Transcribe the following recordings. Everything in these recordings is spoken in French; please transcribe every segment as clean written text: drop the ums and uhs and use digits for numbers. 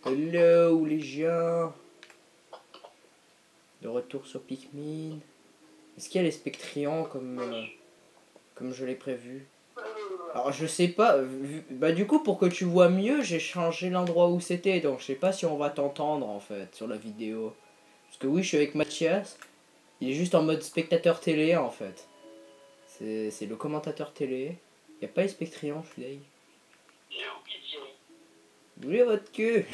Hello les gens. De retour sur Pikmin. Est-ce qu'il y a les Spectrians comme je l'ai prévu? Alors je sais pas, bah du coup pour que tu vois mieux j'ai changé l'endroit où c'était, donc je sais pas si on va t'entendre en fait sur la vidéo. Parce que oui je suis avec Mathias, il est juste en mode spectateur télé en fait. C'est le commentateur télé. Y a pas les Spectrians, je suis deg. Bougez votre queue.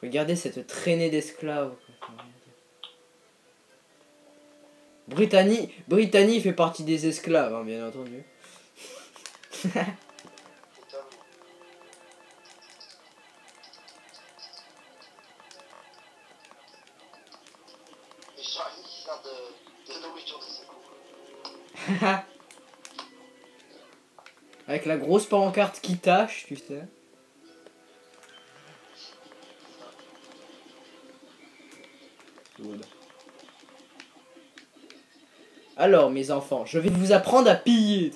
Regardez cette traînée d'esclaves. Britannie fait partie des esclaves, hein, bien entendu. Avec la grosse pancarte qui tâche, tu sais. Alors, mes enfants, je vais vous apprendre à piller.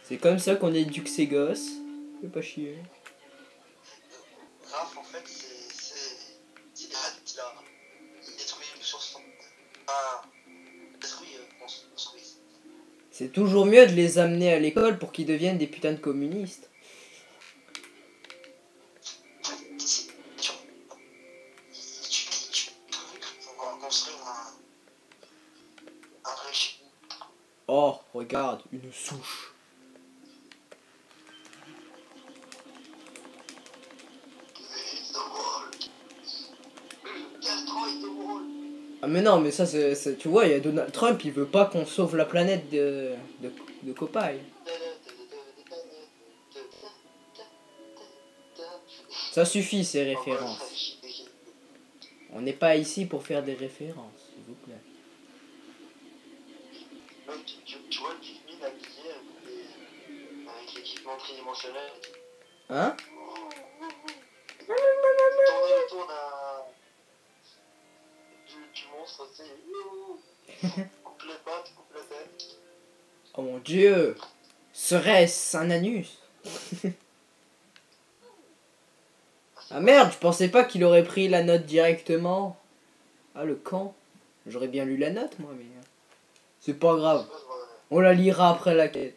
C'est comme ça qu'on éduque ses gosses. Fais pas chier. Raph, en fait, c'est là. Il détruit sur son. Détruit construit. C'est toujours mieux de les amener à l'école pour qu'ils deviennent des putains de communistes. Oh, regarde, une souche. Ah mais non, mais ça, tu vois, il y a Donald Trump, il veut pas qu'on sauve la planète de copailles. Ça suffit ces références. On n'est pas ici pour faire des références, s'il vous plaît. Tu vois le Pikmin habillé avec l'équipement tridimensionnel. Hein? Tourne du monstre, c'est coupe les pattes, coupe la tête. Oh mon dieu! Serait-ce un anus? Ah merde, je pensais pas qu'il aurait pris la note directement. Ah le camp. J'aurais bien lu la note moi mais... C'est pas grave. On la lira après la quête.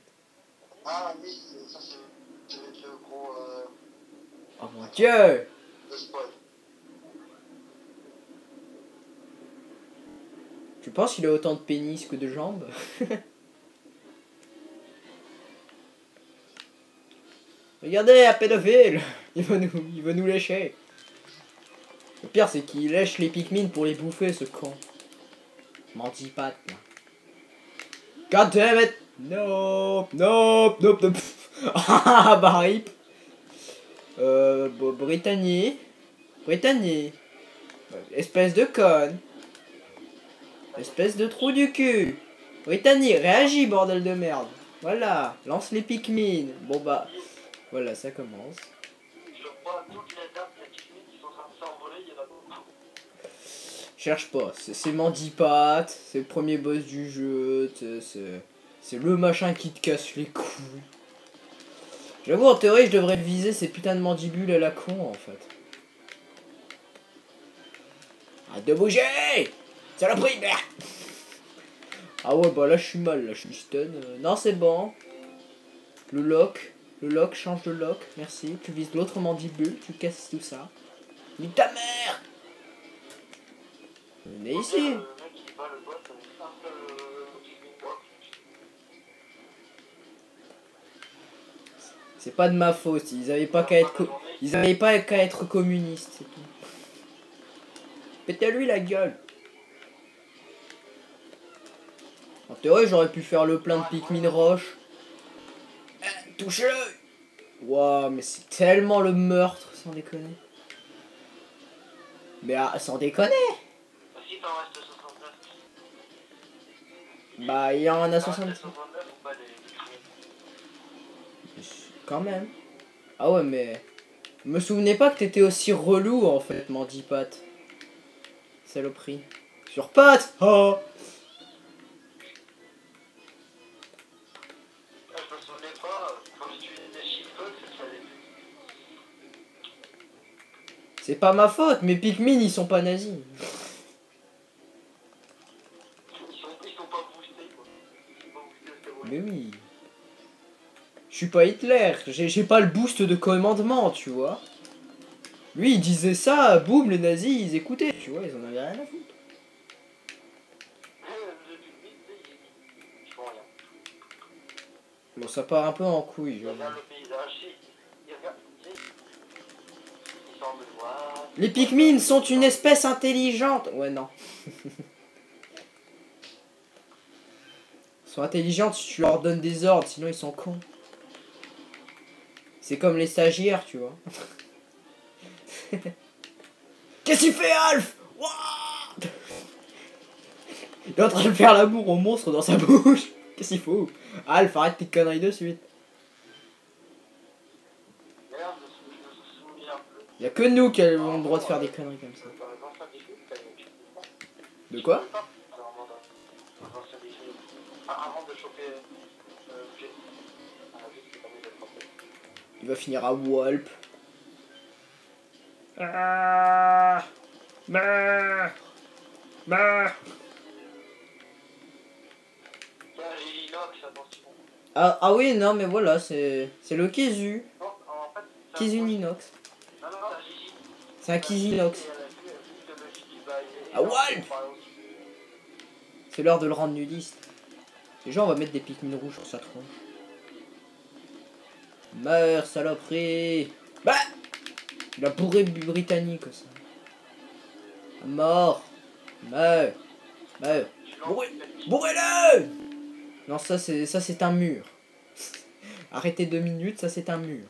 Ah oui, ça c'est le gros... Oh mon dieu! Le spoil. Tu penses qu'il a autant de pénis que de jambes? Regardez, un pédophile! Il va nous lécher. Le pire, c'est qu'il lèche les Pikmin pour les bouffer, ce con. Menti pas, là. God damn it! Nope, nope, nope, nope. Ah, bah rip. Britannie. Espèce de conne. Espèce de trou du cul. Britannie, réagis, bordel de merde. Voilà, lance les Pikmin. Bon bah, voilà, ça commence. Je crois toutes les dates des Pikmin qui sont en train de s'envoler, il y en a beaucoup. Cherche pas, c'est Mandipat, c'est le premier boss du jeu, c'est le machin qui te casse les couilles. J'avoue, en théorie, je devrais viser ces putains de mandibules à la con, en fait. Arrête de bouger! Saloperie, merde! Ah ouais, bah là, je suis mal, là, je suis stun. Non, c'est bon. Le lock, change de lock, merci. Tu vises l'autre mandibule, tu casses tout ça. Nique ta mère! Venez ici! Le mec qui bat le boss avec un seul Pikmin block. C'est pas de ma faute, ils avaient pas qu'à être communistes, c'est tout. Pétez-lui la gueule. En théorie, j'aurais pu faire le plein de Pikmin roche. Touche-le! Waouh, mais c'est tellement le meurtre, sans déconner. Mais sans déconner! Si t'en restes 69. Bah, il y en a 69 60. ou pas les Pikmin. Quand même. Ah ouais, mais... Me souvenais pas que t'étais aussi relou, en fait, Mandipat. Saloperie. Sur patte! Oh! C'est pas ma faute, mes Pikmin ils sont pas nazis. Ils sont pas boostés quoi. Ils sont pas boostés au stéroïde. Mais oui. Je suis pas Hitler, j'ai pas le boost de commandement, tu vois. Lui il disait ça, boum, les nazis ils écoutaient, tu vois, ils en avaient rien à foutre. Le public, ils font rien. Bon, ça part un peu en couille, Ils j'avoue. regardent le paysage, ils regardent, ils sont en mode voir. Les Pikmin sont une espèce intelligente. Ouais, non. Ils sont intelligents si tu leur donnes des ordres, sinon ils sont cons. C'est comme les stagiaires, tu vois. Qu'est-ce qu'il fait, Alf? What? Il est en train de faire l'amour au monstre dans sa bouche. Qu'est-ce qu'il faut? Alf, arrête tes conneries de suite. D'ailleurs, je me souviens plus. Y'a que nous qui avons le droit de faire des conneries comme ça. De quoi? Avant de choper Il va finir à Walp. Ah, bah, bah. j'ai l'inox, attention. Ah oui, non, mais voilà, c'est le Kizu. Non, en fait, Kizu Ninox. non, c'est un Gigi. C'est un Kizinox. Ah, Walp! C'est l'heure de le rendre nudiste. Déjà, on va mettre des Pikmin rouges sur sa tronche. Meurs, saloperie! Bah! Il a bourré britannique, ça. Mort! Meurs! Meurs! Bourrez-le! Non, ça c'est un mur. Arrêtez 2 minutes, ça c'est un mur.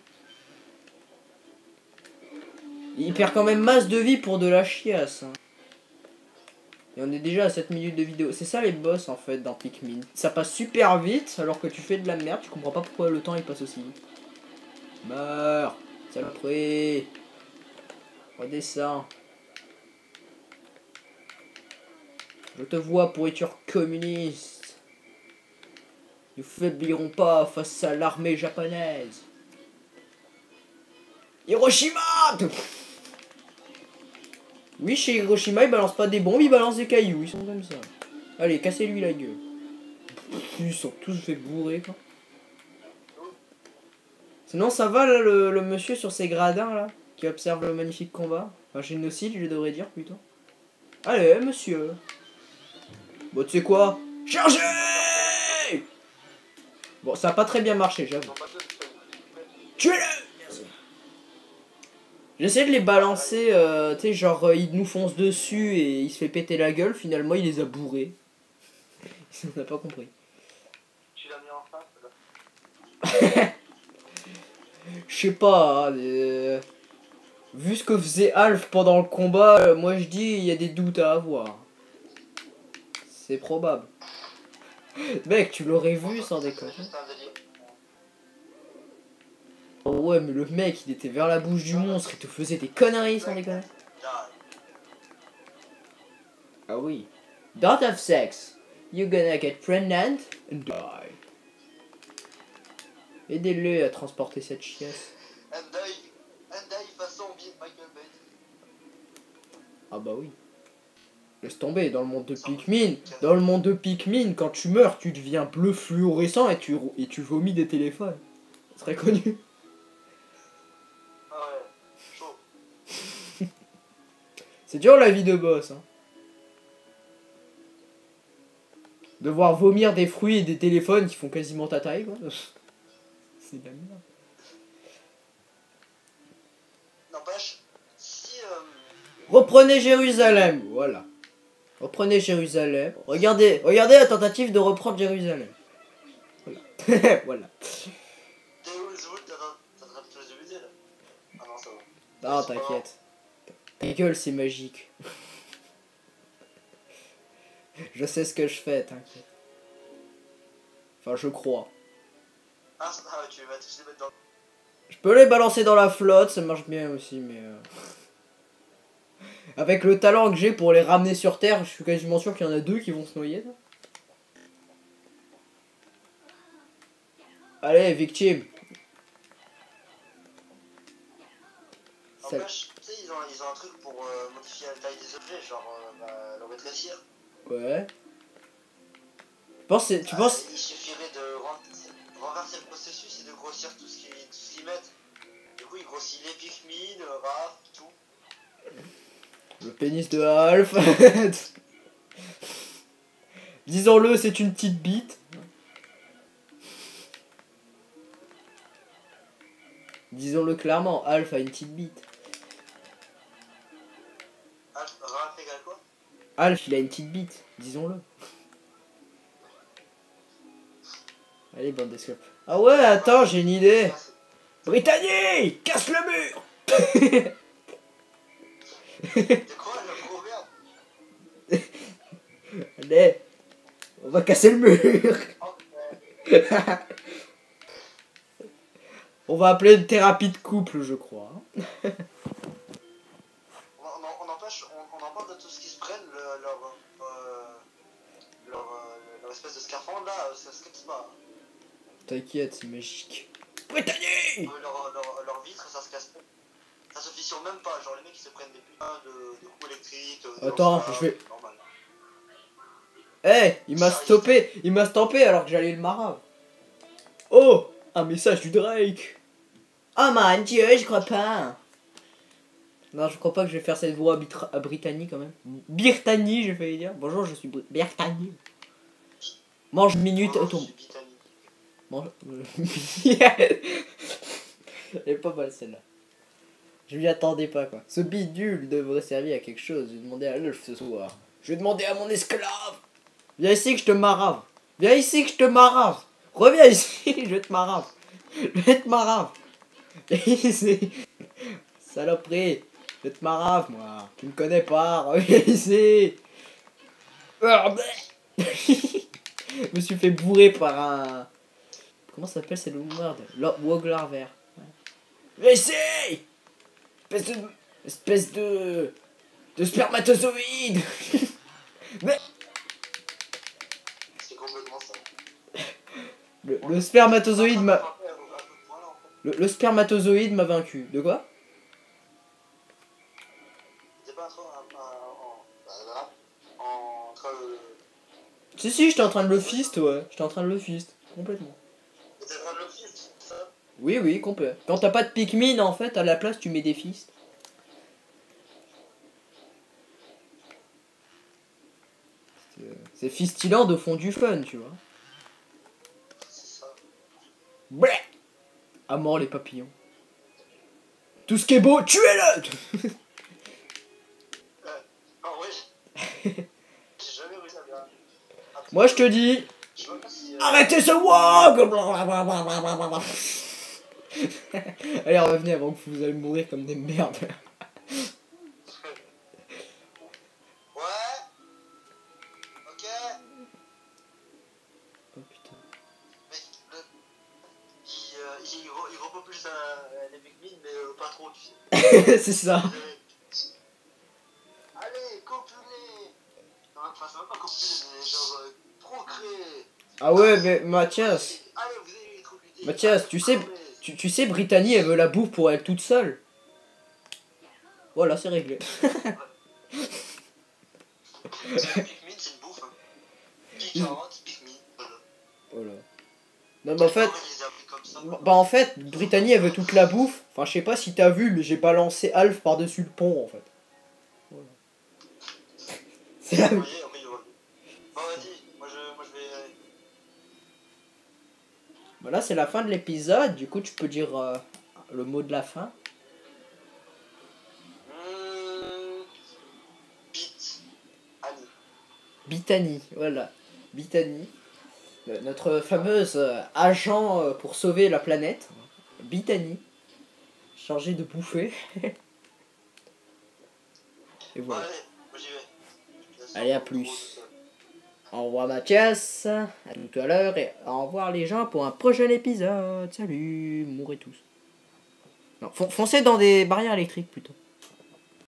Il perd quand même masse de vie pour de la chiasse. Hein. Et on est déjà à 7 minutes de vidéo. C'est ça les boss en fait dans Pikmin. Ça passe super vite alors que tu fais de la merde. Tu comprends pas pourquoi le temps il passe aussi vite. Meurs! Saloperie! Redescends. Je te vois, pourriture communiste. Nous faiblirons pas face à l'armée japonaise. Hiroshima! Oui, chez Hiroshima, ils balancent pas des bombes, ils balancent des cailloux. Ils sont comme ça. Allez, cassez-lui la gueule. Ils sont tous fait bourrer, quoi. Sinon, ça va, là, le monsieur sur ses gradins, là, qui observe le magnifique combat. Enfin, génocide, je devrais dire, plutôt. Allez, monsieur. Bon, tu sais quoi? Chargez! Bon, ça a pas très bien marché, j'avoue. Tuez-le! J'essaie de les balancer, tu sais, genre, il nous fonce dessus et il se fait péter la gueule. Finalement, il les a bourrés. On n'a pas compris. Tu l'as mis en face, là. Je sais pas, vu ce que faisait Alf pendant le combat, moi je dis il y a des doutes à avoir. C'est probable. Mec, tu l'aurais vu sans déconner. Oh ouais, mais le mec, il était vers la bouche du monstre, il te faisait des conneries sans déconner. Ah oui. Don't have sex. You're gonna get pregnant and die. Aidez-le à transporter cette chiasse. Andai façon Michael Bay. Ah bah oui. Laisse tomber, dans le monde de Pikmin, quand tu meurs, tu deviens bleu fluorescent et tu vomis des téléphones. C'est très connu. Ah ouais, chaud. C'est dur la vie de boss. Hein. Devoir vomir des fruits et des téléphones qui font quasiment ta taille, quoi. C'est de la merde. N'empêche, si... Reprenez Jérusalem, voilà. Reprenez Jérusalem. Regardez la tentative de reprendre Jérusalem. Voilà. Voilà. T'es où le zout? T'as attrapé tous les musées là? Ah non, ça va. Non, t'inquiète. Ta gueule, c'est magique. Je sais ce que je fais, t'inquiète. Enfin, je crois. Ah, tu vas tous les mettre dans... Je peux les balancer dans la flotte, ça marche bien aussi, mais... Avec le talent que j'ai pour les ramener sur Terre, je suis quasiment sûr qu'il y en a 2 qui vont se noyer. Là. Allez, victime. N'empêche, tu sais, ils ont un truc pour modifier la taille des objets, genre le rétrécir. Ouais. Tu penses... Il suffirait de renverser le processus et de grossir tout ce qu'ils mettent. Du coup, ils grossissent les Pikmin, Raph, tout. Le pénis de Alf. Disons-le, c'est une petite bite. Disons-le clairement, Alf a une petite bite. Raph égale quoi? Alf, il a une petite bite, disons-le. Allez, bande d'esclopes. Ah ouais, attends, j'ai une idée. Britannique, casse le mur. C'est quoi le proverbe? Allez, on va casser le mur. On va appeler une thérapie de couple, je crois. On empêche, on en parle de tout ce qui se prennent, leur espèce de scaphandre là, ça se casse pas. T'inquiète, c'est magique. Britannique. Leur vitre, ça se casse pas. Ça se fissure même pas, genre les mecs ils se prennent des putains de coups électriques. Attends, je vais... Eh, il m'a stoppé alors que j'allais le marave. Oh, un message du Drake. Oh mon dieu, je crois pas. Non, je crois pas que je vais faire cette voix à Brittany quand même. Brittany, j'ai failli dire. Bonjour, je suis Brittany. Mange minute ton. Mange. Elle est pas mal celle-là. Je m'y attendais pas quoi. Ce bidule devrait servir à quelque chose. Je vais demander à l'elfe ce soir. Je vais demander à mon esclave. Viens ici que je te marave. Viens ici que je te marave. Reviens ici, je vais te marave. Je vais te marave. Viens ici. Saloperie. Je vais te marave moi. Tu me connais pas. Reviens ici. Je me suis fait bourrer par un... Comment ça s'appelle, c'est le word? Wogler vert. Viens ici. Espèce de spermatozoïde. Mais... C'est complètement ça. Le spermatozoïde m'a... Le spermatozoïde m'a vaincu. De quoi? T'es pas en train de... Si, j'étais en train de le fist, ouais. J'étais en train de le fist. Complètement. T'es en train de le fist, ça? Oui, complet. Quand t'as pas de Pikmin, en fait, à la place, tu mets des fists. C'est Fistiland au fond du fun, tu vois. C'est ça. Bleh. À mort les papillons. Tout ce qui est beau, tuez-le. En vrai, j'ai jamais réussi à bien. Moi, je te dis... Je sais pas si, Arrêtez ce walk. Allez, revenez avant que vous allez mourir comme des merdes. Ouais. Ok. Oh putain. Mec, il repopule les Pikmin, mais pas trop, tu sais. C'est ça. Allez, copuler. Non, enfin, c'est même pas copuler, mais genre procréer. Ah ouais, mais Mathias. Allez, vous avez trop l'idée. Mathias, tu sais, Brittany, elle veut la bouffe pour elle toute seule. Voilà, c'est réglé. C'est Pikmin, c'est une bouffe. Hein. Piquante, Pikmin, voilà. Voilà. Non, mais en fait... Bah en fait, Brittany, elle veut toute la bouffe. Enfin, je sais pas si t'as vu, mais j'ai balancé Alf par-dessus le pont, en fait. Voilà. C'est la... Bon, vas-y, moi je vais... Voilà, c'est la fin de l'épisode. Du coup, tu peux dire le mot de la fin. Brittany, voilà. Brittany. Notre fameuse agent pour sauver la planète. Brittany. Chargée de bouffer. Et voilà. Allez, moi j'y vais. Allez, à plus. Au revoir Mathias, à tout à l'heure et au revoir les gens pour un prochain épisode. Salut, mourrez tous. Non, foncez dans des barrières électriques plutôt.